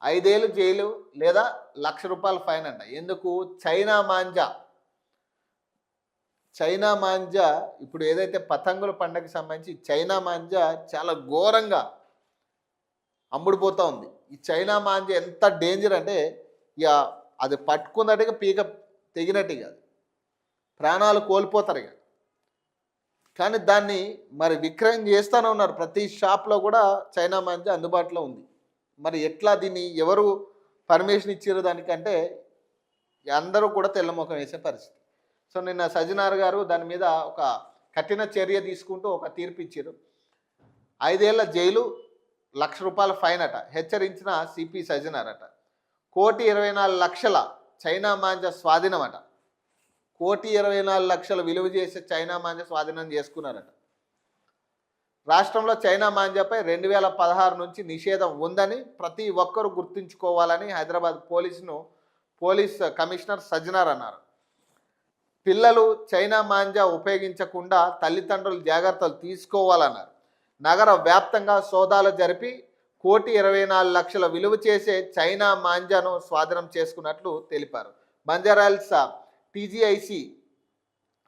5 ఏళ్ళు జైలు లేదా ₹1,00,000 ఫైన్ అంట. ఎందుకు? చైనా మాంజా ఇప్పుడు ఏదైతే పతంగుల పండగకి సంబంధించి చైనా మాంజా చాలా ఘోరంగా అమ్ముడుపోతూ ఉంది. ఈ చైనా మాంజా ఎంత డేంజర్ అంటే ఇక అది పట్టుకున్నట్టుగా పీక తెగినట్టుగా ప్రాణాలు కోల్పోతారు ఇక. కానీ దాన్ని మరి విక్రయం చేస్తూనే ఉన్నారు. ప్రతి షాప్లో కూడా చైనా మాంజా అందుబాటులో ఉంది. మరి ఎట్లా దీన్ని ఎవరు పర్మిషన్ ఇచ్చారు దానికంటే అందరూ కూడా తెల్లముఖం వేసే పరిస్థితి. సో నిన్న సజ్జనార్ గారు దాని మీద ఒక కఠిన చర్య తీసుకుంటూ ఒక తీర్పు ఇచ్చారు. 5 ఏళ్ల జైలు ₹1,00,000 ఫైన్ అట. హెచ్చరించిన సిపి సజ్జనార్ అట. 1,24,00,000 చైనా మాంజా స్వాధీనం అట. 1,24,00,000 విలువ చేసే చైనా మాంజా స్వాధీనం చేసుకున్నారట. రాష్ట్రంలో చైనా మాంజాపై 2016 నుంచి నిషేధం ఉందని ప్రతి ఒక్కరూ గుర్తుంచుకోవాలని హైదరాబాద్ పోలీస్ కమిషనర్ సజ్జనార్ అన్నారు. పిల్లలు చైనా మాంజా ఉపయోగించకుండా తల్లిదండ్రులు జాగ్రత్తలు తీసుకోవాలన్నారు. నగర వ్యాప్తంగా సోదాలు జరిపి 1,24,00,000 విలువ చేసే చైనా మాంజాను స్వాధీనం చేసుకున్నట్లు తెలిపారు. బంజారాహిల్స్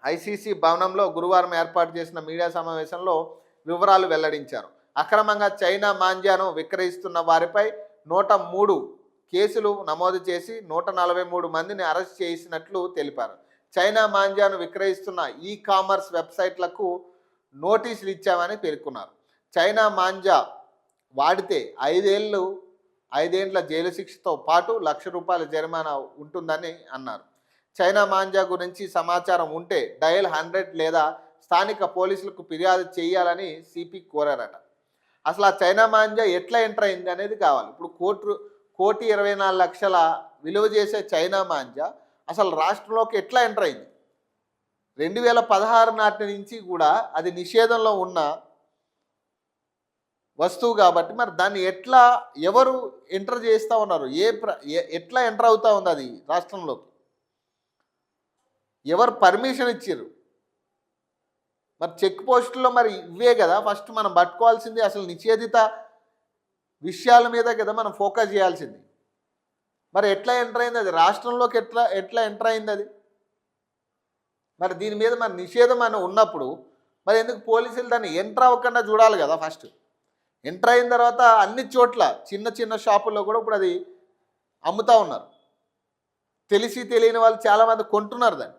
ఐసీసీ భవనంలో గురువారం ఏర్పాటు చేసిన మీడియా సమావేశంలో వివరాలు వెల్లడించారు. అక్రమంగా చైనా మాంజాను విక్రయిస్తున్న వారిపై 103 కేసులు నమోదు చేసి 143 మందిని అరెస్ట్ చేసినట్లు తెలిపారు. చైనా మాంజాను విక్రయిస్తున్న కామర్స్ వెబ్సైట్లకు నోటీసులు ఇచ్చామని పేర్కొన్నారు. చైనా మాంజా వాడితే 5 ఏళ్ల జైలు శిక్షతో పాటు ₹1,00,000 జరిమానా ఉంటుందని అన్నారు. చైనా మాంజా గురించి సమాచారం ఉంటే డయల్ 100 లేదా స్థానిక పోలీసులకు ఫిర్యాదు చేయాలని సిపి కోరారట. అసలు ఆ చైనా మాంజా ఎట్లా ఎంటర్ అయింది అనేది కావాలి. ఇప్పుడు 1,24,00,000 విలువ చేసే చైనా మాంజా అసలు రాష్ట్రంలోకి ఎట్లా ఎంటర్ అయింది? 2016 నాటి నుంచి కూడా అది నిషేధంలో ఉన్న వస్తువు కాబట్టి మరి దాన్ని ఎవరు ఎంటర్ చేస్తూ ఉన్నారు? ఎట్లా ఎంటర్ అవుతూ ఉంది అది రాష్ట్రంలోకి? ఎవరు పర్మిషన్ ఇచ్చారు? మరి చెక్ పోస్టుల్లో మరి ఇవే కదా ఫస్ట్ మనం పట్టుకోవాల్సింది. అసలు నిషేధిత విషయాల మీద కదా మనం ఫోకస్ చేయాల్సింది. మరి ఎట్లా ఎంటర్ అయింది అది రాష్ట్రంలోకి? ఎట్లా ఎంటర్ అయింది అది? మరి దీని మీద మరి నిషేధం అని ఉన్నప్పుడు మరి ఎందుకు పోలీసులు దాన్ని ఎంటర్ అవ్వకుండా చూడాలి కదా? ఫస్ట్ ఎంటర్ అయిన తర్వాత అన్ని చోట్ల చిన్న షాపుల్లో కూడా ఇప్పుడు అది అమ్ముతూ ఉన్నారు. తెలిసి తెలియని వాళ్ళు చాలామంది కొంటున్నారు దాన్ని.